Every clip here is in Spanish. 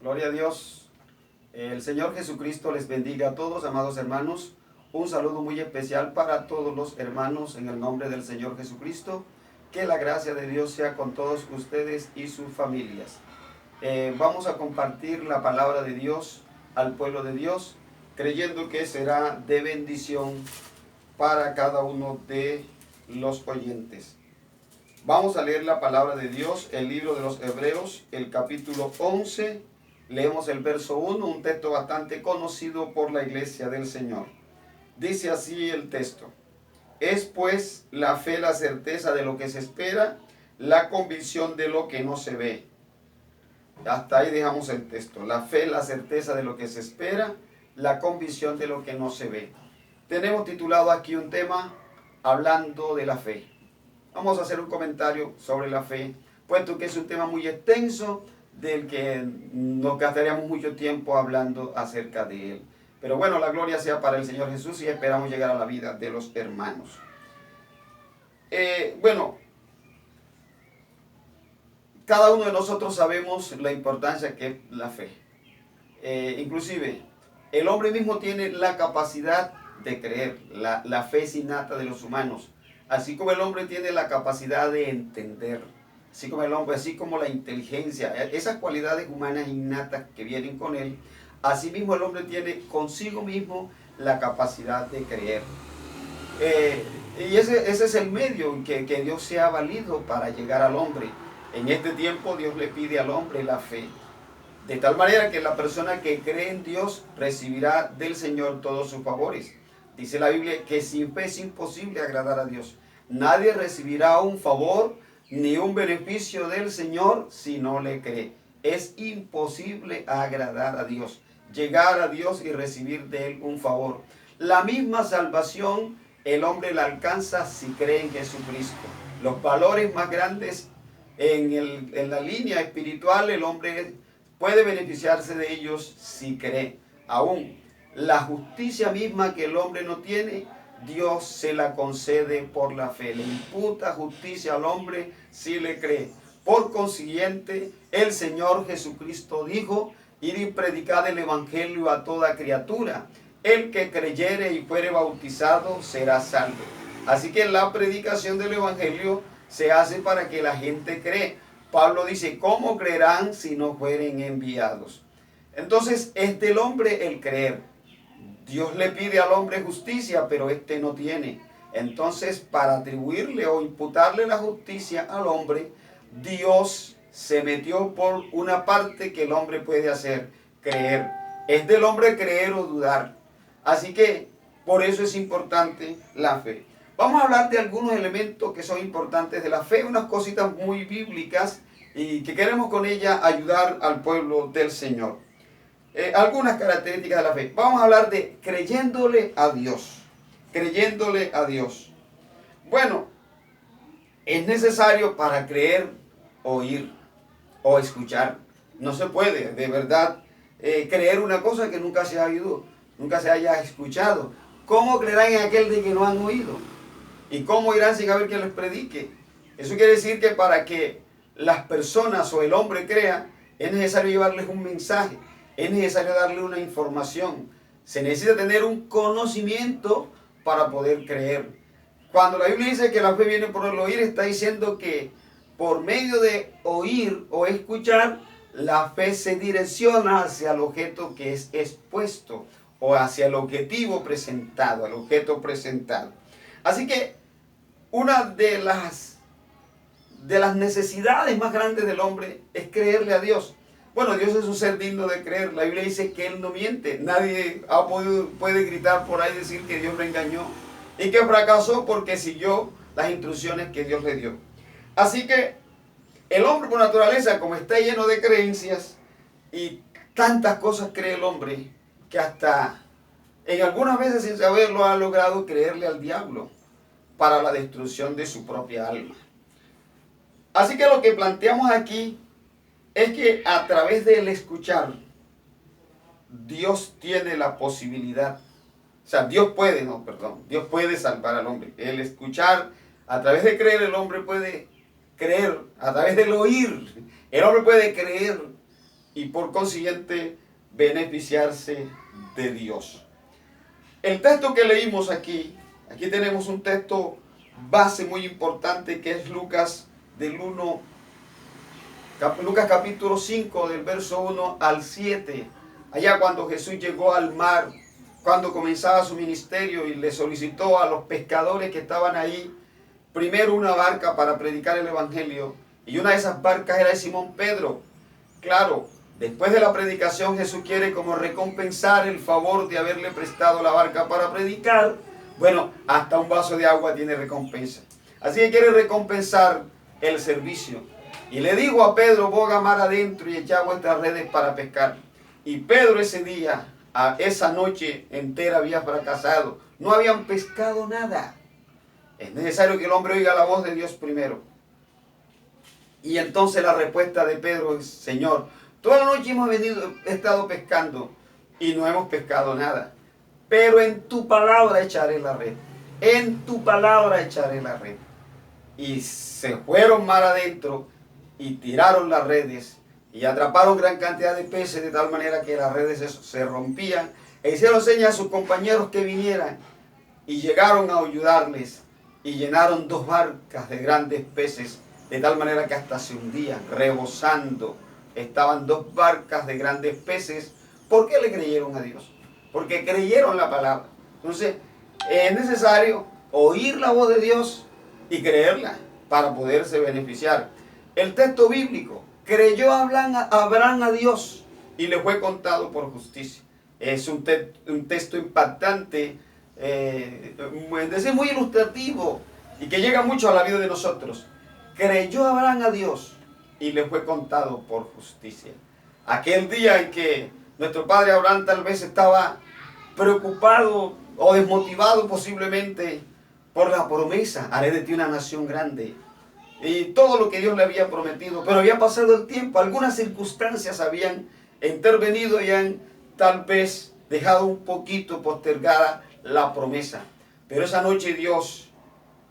Gloria a Dios. El Señor Jesucristo les bendiga a todos, amados hermanos. Un saludo muy especial para todos los hermanos en el nombre del Señor Jesucristo. Que la gracia de Dios sea con todos ustedes y sus familias. Vamos a compartir la palabra de Dios al pueblo de Dios, creyendo que será de bendición para cada uno de los oyentes. Vamos a leer la palabra de Dios, el libro de los Hebreos, el capítulo 11. Leemos el verso 1, un texto bastante conocido por la iglesia del Señor. Dice así el texto: es pues la fe la certeza de lo que se espera, la convicción de lo que no se ve. Hasta ahí dejamos el texto. La fe, la certeza de lo que se espera, la convicción de lo que no se ve. Tenemos titulado aquí un tema, hablando de la fe. Vamos a hacer un comentario sobre la fe, puesto que es un tema muy extenso, del que nos gastaríamos mucho tiempo hablando acerca de él. Pero bueno, la gloria sea para el Señor Jesús y esperamos llegar a la vida de los hermanos. Cada uno de nosotros sabemos la importancia que es la fe. Inclusive, el hombre mismo tiene la capacidad de creer. La fe es innata de los humanos. Así como el hombre tiene la capacidad de entender. Así como la inteligencia. Esas cualidades humanas innatas que vienen con él. Asimismo el hombre tiene consigo mismo la capacidad de creer. Y ese es el medio que Dios se ha valido para llegar al hombre. En este tiempo Dios le pide al hombre la fe. De tal manera que la persona que cree en Dios recibirá del Señor todos sus favores. Dice la Biblia que sin fe es imposible agradar a Dios. Nadie recibirá un favor ni un beneficio del Señor si no le cree. Es imposible agradar a Dios, llegar a Dios y recibir de Él un favor. La misma salvación el hombre la alcanza si cree en Jesucristo. Los valores más grandes en la línea espiritual, el hombre puede beneficiarse de ellos si cree. Aún la justicia misma que el hombre no tiene, Dios se la concede por la fe. Le imputa justicia al hombre si le cree. Por consiguiente, el Señor Jesucristo dijo: id y predicad el evangelio a toda criatura. El que creyere y fuere bautizado será salvo. Así que la predicación del evangelio se hace para que la gente cree. Pablo dice: ¿cómo creerán si no fueren enviados? Entonces es del hombre el creer. Dios le pide al hombre justicia, pero éste no tiene. Entonces, para atribuirle o imputarle la justicia al hombre, Dios se metió por una parte que el hombre puede hacer: creer. Es del hombre creer o dudar. Así que por eso es importante la fe. Vamos a hablar de algunos elementos que son importantes de la fe, unas cositas muy bíblicas y que queremos con ella ayudar al pueblo del Señor. Algunas características de la fe. Vamos a hablar de creyéndole a Dios. Creyéndole a Dios. Bueno, es necesario para creer oír o escuchar. No se puede, de verdad, creer una cosa que nunca se ha oído, nunca se haya escuchado. ¿Cómo creerán en aquel de que no han oído? ¿Y cómo irán sin haber quien les predique? Eso quiere decir que para que las personas o el hombre crea, es necesario llevarles un mensaje, es necesario darle una información. Se necesita tener un conocimiento para poder creer. Cuando la Biblia dice que la fe viene por el oír, está diciendo que por medio de oír o escuchar, la fe se direcciona hacia el objeto que es expuesto o hacia el objetivo presentado, al objeto presentado. Así que una de las necesidades más grandes del hombre es creerle a Dios. Bueno, Dios es un ser digno de creer. La Biblia dice que Él no miente. Nadie puede gritar por ahí y decir que Dios lo engañó y que fracasó porque siguió las instrucciones que Dios le dio. Así que el hombre por naturaleza, como está lleno de creencias y tantas cosas cree el hombre, que hasta en algunas veces sin saberlo ha logrado creerle al diablo para la destrucción de su propia alma. Así que lo que planteamos aquí es que a través del escuchar, Dios tiene la posibilidad, Dios puede salvar al hombre. El escuchar, a través de creer, el hombre puede creer, a través del oír, el hombre puede creer y por consiguiente beneficiarse de Dios. El texto que leímos aquí tenemos un texto base muy importante que es Lucas capítulo 5 del verso 1 al 7. Allá cuando Jesús llegó al mar, cuando comenzaba su ministerio y le solicitó a los pescadores que estaban ahí, primero una barca para predicar el evangelio, y una de esas barcas era de Simón Pedro. Claro, después de la predicación Jesús quiere como recompensar el favor de haberle prestado la barca para predicar. Bueno, hasta un vaso de agua tiene recompensa. Así que quiere recompensar el servicio. Y le digo a Pedro, boga mar adentro y echa vuestras redes para pescar. Y Pedro ese día, esa noche entera había fracasado. No habían pescado nada. Es necesario que el hombre oiga la voz de Dios primero. Y entonces la respuesta de Pedro es, Señor, toda la noche hemos estado pescando y no hemos pescado nada. Pero en tu palabra echaré la red. En tu palabra echaré la red. Y se fueron mar adentro y tiraron las redes y atraparon gran cantidad de peces de tal manera que las redes se rompían. E hicieron señas a sus compañeros que vinieran y llegaron a ayudarles y llenaron 2 barcas de grandes peces de tal manera que hasta se hundían, rebosando. Estaban 2 barcas de grandes peces. ¿Por qué le creyeron a Dios? Porque creyeron la palabra. Entonces, es necesario oír la voz de Dios y creerla para poderse beneficiar. El texto bíblico, creyó Abraham a Dios y le fue contado por justicia. Es un texto impactante, es decir, muy ilustrativo y que llega mucho a la vida de nosotros. Creyó Abraham a Dios y le fue contado por justicia. Aquel día en que nuestro padre Abraham tal vez estaba preocupado o desmotivado posiblemente por la promesa, haré de ti una nación grande, y todo lo que Dios le había prometido, pero había pasado el tiempo, algunas circunstancias habían intervenido y han tal vez dejado un poquito postergada la promesa. Pero esa noche Dios,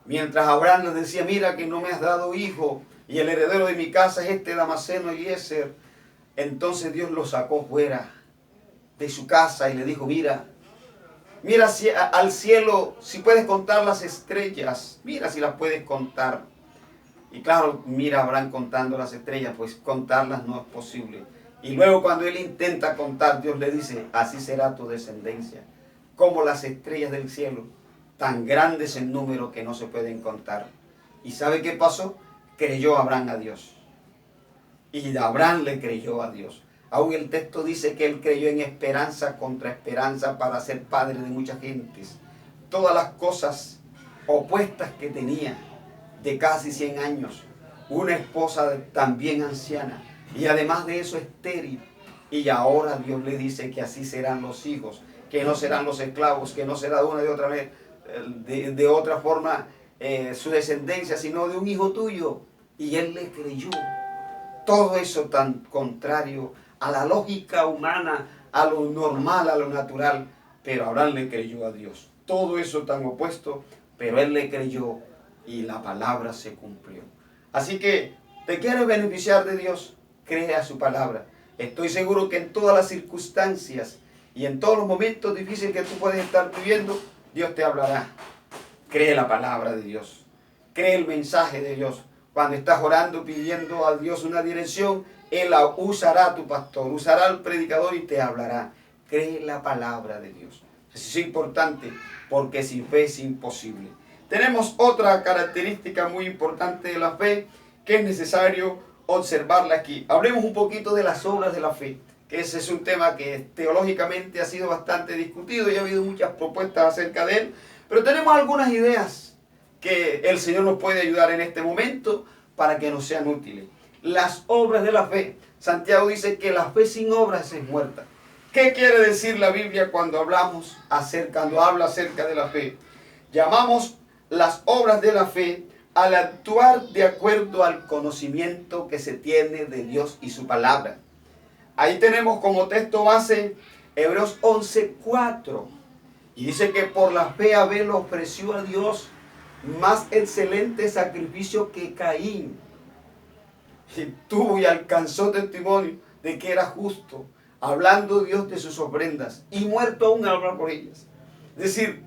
mientras Abraham le decía, mira que no me has dado hijo, y el heredero de mi casa es este Damaseno Eliezer, entonces Dios lo sacó fuera de su casa y le dijo, mira al cielo, si puedes contar las estrellas, mira si las puedes contar. Y claro, mira Abraham contando las estrellas, pues contarlas no es posible. Y luego cuando él intenta contar, Dios le dice, así será tu descendencia, como las estrellas del cielo, tan grandes en número que no se pueden contar. ¿Y sabe qué pasó? Creyó Abraham a Dios. Y Abraham le creyó a Dios. Aún el texto dice que él creyó en esperanza contra esperanza para ser padre de muchas gentes. Todas las cosas opuestas que tenía, de casi 100 años, una esposa también anciana, y además de eso estéril. Y ahora Dios le dice que así serán los hijos, que no serán los esclavos, que no será de una de otra forma su descendencia, sino de un hijo tuyo. Y él le creyó. Todo eso tan contrario a la lógica humana, a lo normal, a lo natural, pero Abraham le creyó a Dios. Todo eso tan opuesto, pero él le creyó y la palabra se cumplió. Así que, ¿te quieres beneficiar de Dios? Cree a su palabra. Estoy seguro que en todas las circunstancias y en todos los momentos difíciles que tú puedes estar viviendo, Dios te hablará. Cree la palabra de Dios. Cree el mensaje de Dios. Cuando estás orando, pidiendo a Dios una dirección, Él la usará a tu pastor, usará al predicador y te hablará. Cree la palabra de Dios. Eso es importante, porque sin fe es imposible. Tenemos otra característica muy importante de la fe que es necesario observarla aquí. Hablemos un poquito de las obras de la fe, que ese es un tema que teológicamente ha sido bastante discutido y ha habido muchas propuestas acerca de él, pero tenemos algunas ideas que el Señor nos puede ayudar en este momento para que nos sean útiles. Las obras de la fe. Santiago dice que la fe sin obras es muerta. ¿Qué quiere decir la Biblia cuando habla acerca de la fe? Llamamos las obras de la fe al actuar de acuerdo al conocimiento que se tiene de Dios y su palabra. Ahí tenemos como texto base Hebreos 11:4. Y dice que por la fe Abel ofreció a Dios más excelente sacrificio que Caín. Y tuvo y alcanzó testimonio de que era justo, hablando Dios de sus ofrendas, y muerto aún habla por ellas. Es decir,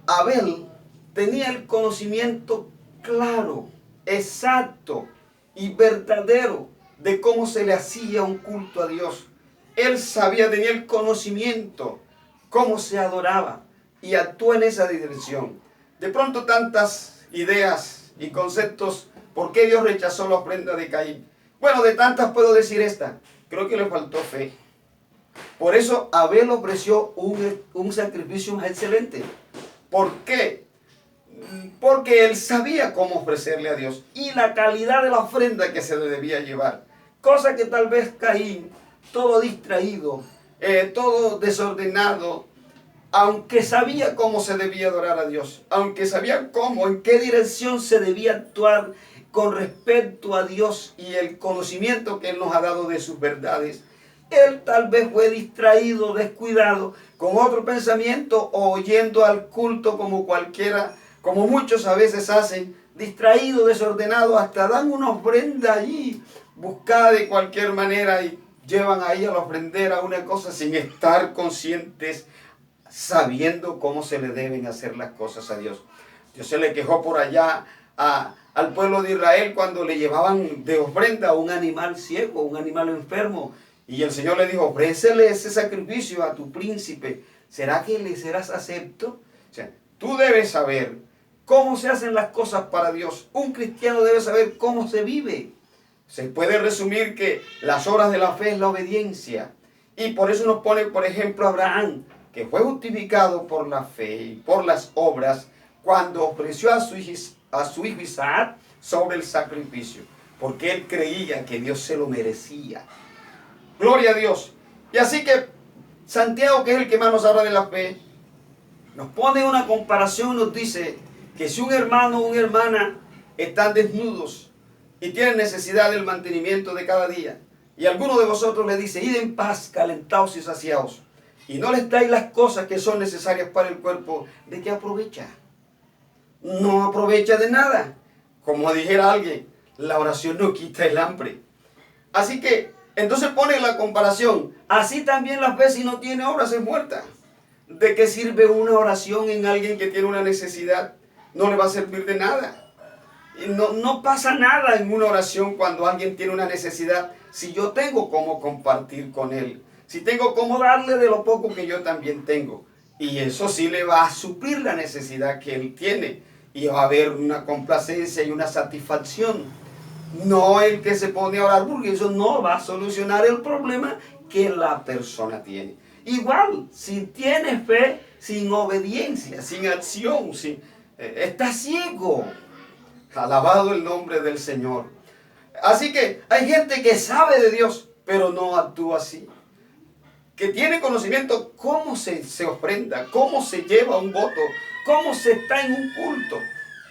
Abel tenía el conocimiento claro, exacto y verdadero de cómo se le hacía un culto a Dios. Él sabía, tenía el conocimiento, cómo se adoraba, y actuó en esa dirección. De pronto tantas ideas y conceptos, ¿por qué Dios rechazó la ofrenda de Caín? Bueno, de tantas puedo decir esta, creo que le faltó fe. Por eso Abel ofreció un sacrificio más excelente. ¿Por qué? Porque él sabía cómo ofrecerle a Dios y la calidad de la ofrenda que se le debía llevar. Cosa que tal vez Caín, todo distraído, todo desordenado, aunque sabía cómo se debía adorar a Dios, aunque sabía cómo, en qué dirección se debía actuar con respecto a Dios y el conocimiento que Él nos ha dado de sus verdades, él tal vez fue distraído, descuidado, con otro pensamiento o yendo al culto como cualquiera, como muchos a veces hacen, distraído, desordenado, hasta dan una ofrenda allí, buscada de cualquier manera y llevan ahí a la ofrendera una cosa sin estar conscientes, sabiendo cómo se le deben hacer las cosas a Dios. Dios se le quejó por allá al pueblo de Israel cuando le llevaban de ofrenda un animal ciego, un animal enfermo. Y el Señor le dijo, ofrécele ese sacrificio a tu príncipe. ¿Será que le serás acepto? O sea, tú debes saber cómo se hacen las cosas para Dios. Un cristiano debe saber cómo se vive. Se puede resumir que las obras de la fe es la obediencia. Y por eso nos pone, por ejemplo, Abraham, que fue justificado por la fe y por las obras cuando ofreció a su hijo Isaac sobre el sacrificio. Porque él creía que Dios se lo merecía. Gloria a Dios. Y así que Santiago, que es el que más nos habla de la fe, nos pone una comparación, nos dice que si un hermano o una hermana están desnudos y tienen necesidad del mantenimiento de cada día, y alguno de vosotros le dice, id en paz, calentaos y saciaos, y no les dais las cosas que son necesarias para el cuerpo, ¿de qué aprovecha? No aprovecha de nada. Como dijera alguien, la oración no quita el hambre. Así que entonces pone la comparación. Así también la fe, si no tiene obras, es muerta. ¿De qué sirve una oración en alguien que tiene una necesidad? No le va a servir de nada. No pasa nada en una oración cuando alguien tiene una necesidad, si yo tengo cómo compartir con él, si tengo cómo darle de lo poco que yo también tengo. Y eso sí le va a suplir la necesidad que él tiene. Y va a haber una complacencia y una satisfacción. No el que se pone a orar, porque eso no va a solucionar el problema que la persona tiene. Igual, si tienes fe sin obediencia, sin acción, está ciego. Alabado el nombre del Señor. Así que hay gente que sabe de Dios, pero no actúa así. Que tiene conocimiento cómo se ofrenda, cómo se lleva un voto, cómo se está en un culto,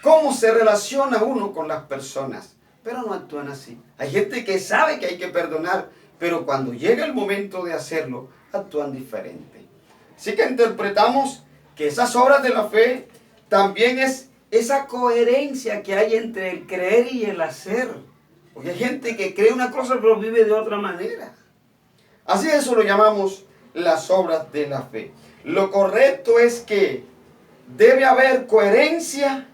cómo se relaciona uno con las personas. Pero no actúan así. Hay gente que sabe que hay que perdonar, pero cuando llega el momento de hacerlo, actúan diferente. Así que interpretamos que esas obras de la fe también es esa coherencia que hay entre el creer y el hacer. Porque hay gente que cree una cosa pero vive de otra manera. Así eso lo llamamos las obras de la fe. Lo correcto es que debe haber coherencia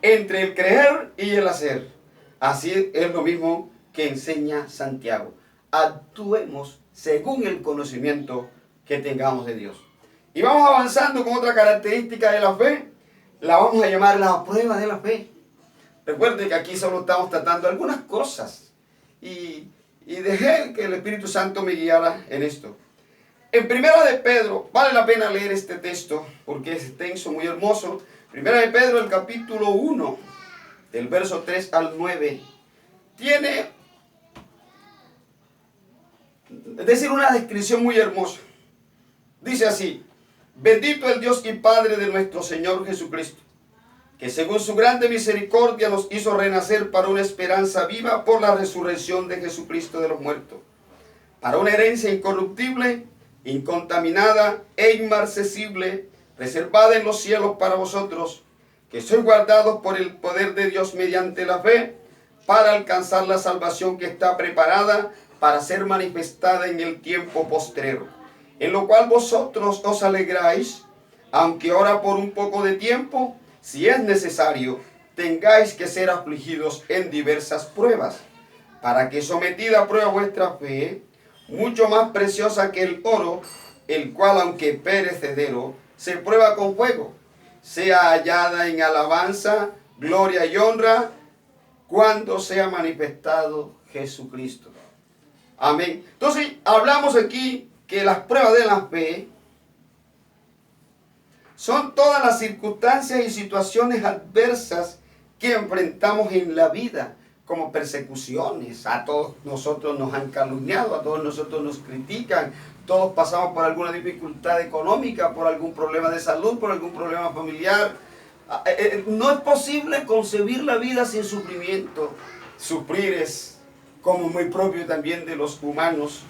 entre el creer y el hacer. Así es lo mismo que enseña Santiago. Actuemos según el conocimiento que tengamos de Dios. Y vamos avanzando con otra característica de la fe. La vamos a llamar la prueba de la fe. Recuerden que aquí solo estamos tratando algunas cosas. Y dejé que el Espíritu Santo me guiara en esto. En Primera de Pedro, vale la pena leer este texto porque es extenso, muy hermoso. Primera de Pedro, el capítulo 1, del verso 3 al 9, tiene, es decir, una descripción muy hermosa. Dice así: bendito el Dios y Padre de nuestro Señor Jesucristo, que según su grande misericordia nos hizo renacer para una esperanza viva por la resurrección de Jesucristo de los muertos, para una herencia incorruptible, incontaminada e inmarcesible, reservada en los cielos para vosotros, que sois guardados por el poder de Dios mediante la fe, para alcanzar la salvación que está preparada para ser manifestada en el tiempo postrero, en lo cual vosotros os alegráis, aunque ahora por un poco de tiempo, si es necesario, tengáis que ser afligidos en diversas pruebas, para que sometida a prueba vuestra fe, mucho más preciosa que el oro, el cual aunque perecedero, se prueba con fuego, sea hallada en alabanza, gloria y honra, cuando sea manifestado Jesucristo. Amén. Entonces, hablamos aquí que las pruebas de la fe son todas las circunstancias y situaciones adversas que enfrentamos en la vida, como persecuciones. A todos nosotros nos han calumniado, a todos nosotros nos critican, todos pasamos por alguna dificultad económica, por algún problema de salud, por algún problema familiar. No es posible concebir la vida sin sufrimiento. Sufrir es como muy propio también de los humanos.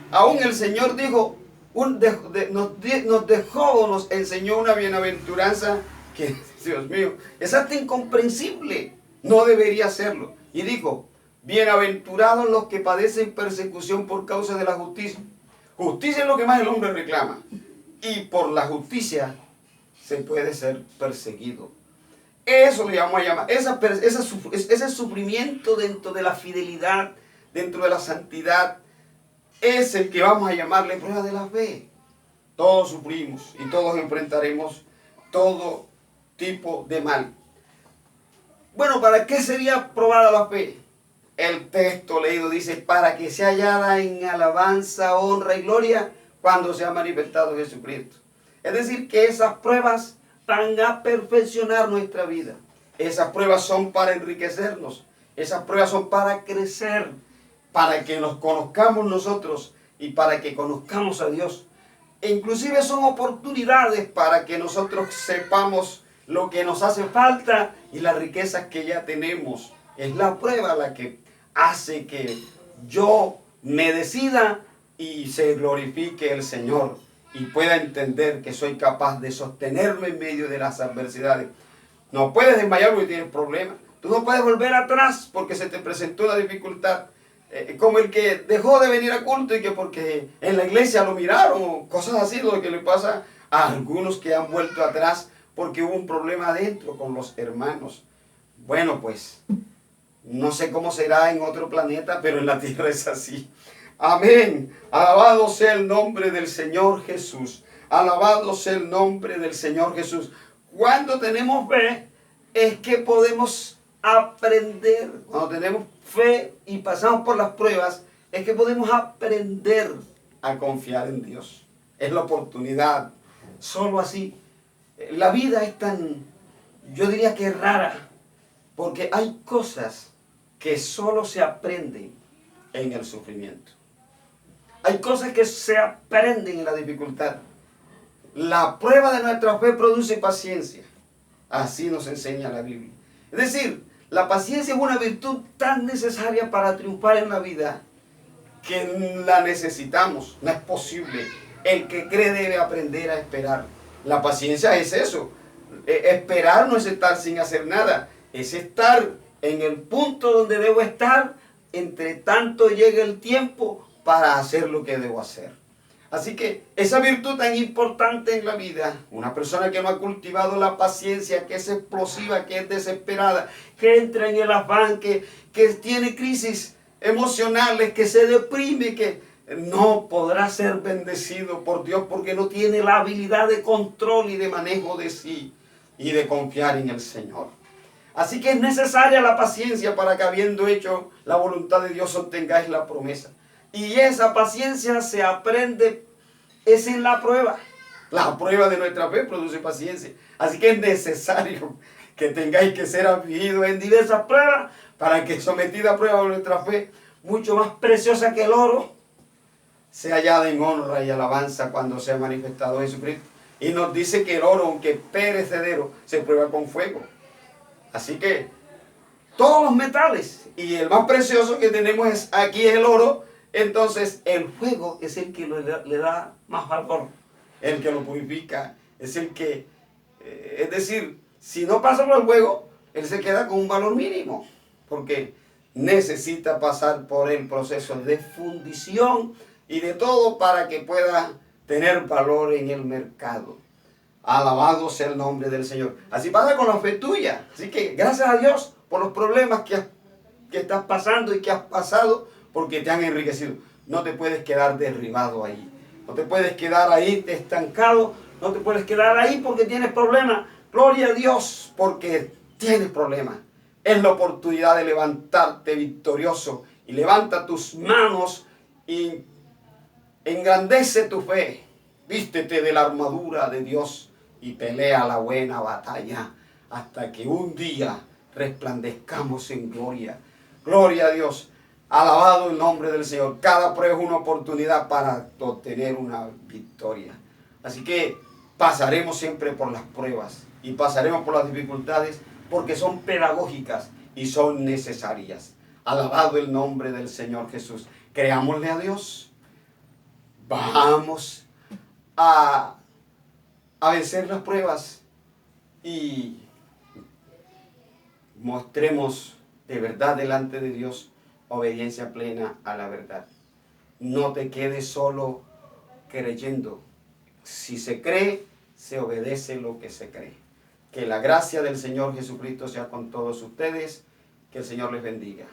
Aún el Señor dijo, nos dejó o nos enseñó una bienaventuranza que, Dios mío, es hasta incomprensible. No debería serlo. Y dijo, bienaventurados los que padecen persecución por causa de la justicia. Justicia es lo que más el hombre reclama. Y por la justicia se puede ser perseguido. Eso le vamos a llamar, ese sufrimiento dentro de la fidelidad, dentro de la santidad, es el que vamos a llamarle prueba de la fe. Todos sufrimos y todos enfrentaremos todo tipo de mal. Bueno, ¿para qué sería probada la fe? El texto leído dice, para que sea hallada en alabanza, honra y gloria cuando sea manifestado Jesucristo. Es decir, que esas pruebas van a perfeccionar nuestra vida. Esas pruebas son para enriquecernos. Esas pruebas son para crecer, para que nos conozcamos nosotros y para que conozcamos a Dios. E inclusive son oportunidades para que nosotros sepamos lo que nos hace falta y las riquezas que ya tenemos. Es la prueba la que hace que yo me decida y se glorifique el Señor y pueda entender que soy capaz de sostenerme en medio de las adversidades. No puedes desmayar porque tienes problemas. Tú no puedes volver atrás porque se te presentó una dificultad. Como el que dejó de venir a culto y que porque en la iglesia lo miraron o cosas así, lo que le pasa a algunos que han vuelto atrás porque hubo un problema adentro con los hermanos. Bueno, pues no sé cómo será en otro planeta, pero en la tierra es así. Amén. Alabado sea el nombre del Señor Jesús. Alabado sea el nombre del Señor Jesús. Cuando tenemos fe, es que podemos aprender. Cuando tenemos fe y pasamos por las pruebas, es que podemos aprender a confiar en Dios. Es la oportunidad. Solo así. La vida es tan, yo diría que es rara, porque hay cosas que solo se aprenden en el sufrimiento. Hay cosas que se aprenden en la dificultad. La prueba de nuestra fe produce paciencia. Así nos enseña la Biblia. Es decir, la paciencia es una virtud tan necesaria para triunfar en la vida que la necesitamos. No es posible. El que cree debe aprender a esperar. La paciencia es eso. Esperar no es estar sin hacer nada. Es estar en el punto donde debo estar, entre tanto llegue el tiempo para hacer lo que debo hacer. Así que esa virtud tan importante en la vida, una persona que no ha cultivado la paciencia, que es explosiva, que es desesperada, que entra en el afán, que tiene crisis emocionales, que se deprime, que no podrá ser bendecido por Dios porque no tiene la habilidad de control y de manejo de sí y de confiar en el Señor. Así que es necesaria la paciencia para que habiendo hecho la voluntad de Dios obtengáis la promesa. Y esa paciencia se aprende, es en la prueba. La prueba de nuestra fe produce paciencia. Así que es necesario que tengáis que ser afligidos en diversas pruebas para que sometida a prueba nuestra fe, mucho más preciosa que el oro, sea hallada en honra y alabanza cuando sea manifestado Jesucristo. Y nos dice que el oro, aunque perecedero, se prueba con fuego. Así que todos los metales, y el más precioso que tenemos aquí es el oro. Entonces el fuego es el que le da más valor, el que lo purifica, es el que, es decir, si no pasa por el fuego, él se queda con un valor mínimo, porque necesita pasar por el proceso de fundición y de todo para que pueda tener valor en el mercado. Alabado sea el nombre del Señor. Así pasa con la fe tuya. Así que gracias a Dios por los problemas que estás pasando y que has pasado, porque te han enriquecido. No te puedes quedar derribado ahí. No te puedes quedar ahí estancado. No te puedes quedar ahí porque tienes problemas. Gloria a Dios porque tienes problemas. Es la oportunidad de levantarte victorioso. Y levanta tus manos y engrandece tu fe. Vístete de la armadura de Dios y pelea la buena batalla hasta que un día resplandezcamos en gloria. Gloria a Dios. Alabado el nombre del Señor. Cada prueba es una oportunidad para obtener una victoria. Así que pasaremos siempre por las pruebas y pasaremos por las dificultades porque son pedagógicas y son necesarias. Alabado el nombre del Señor Jesús. Creámosle a Dios. Vamos a vencer las pruebas y mostremos de verdad delante de Dios obediencia plena a la verdad. No te quedes solo creyendo. Si se cree, se obedece lo que se cree. Que la gracia del Señor Jesucristo sea con todos ustedes. Que el Señor les bendiga.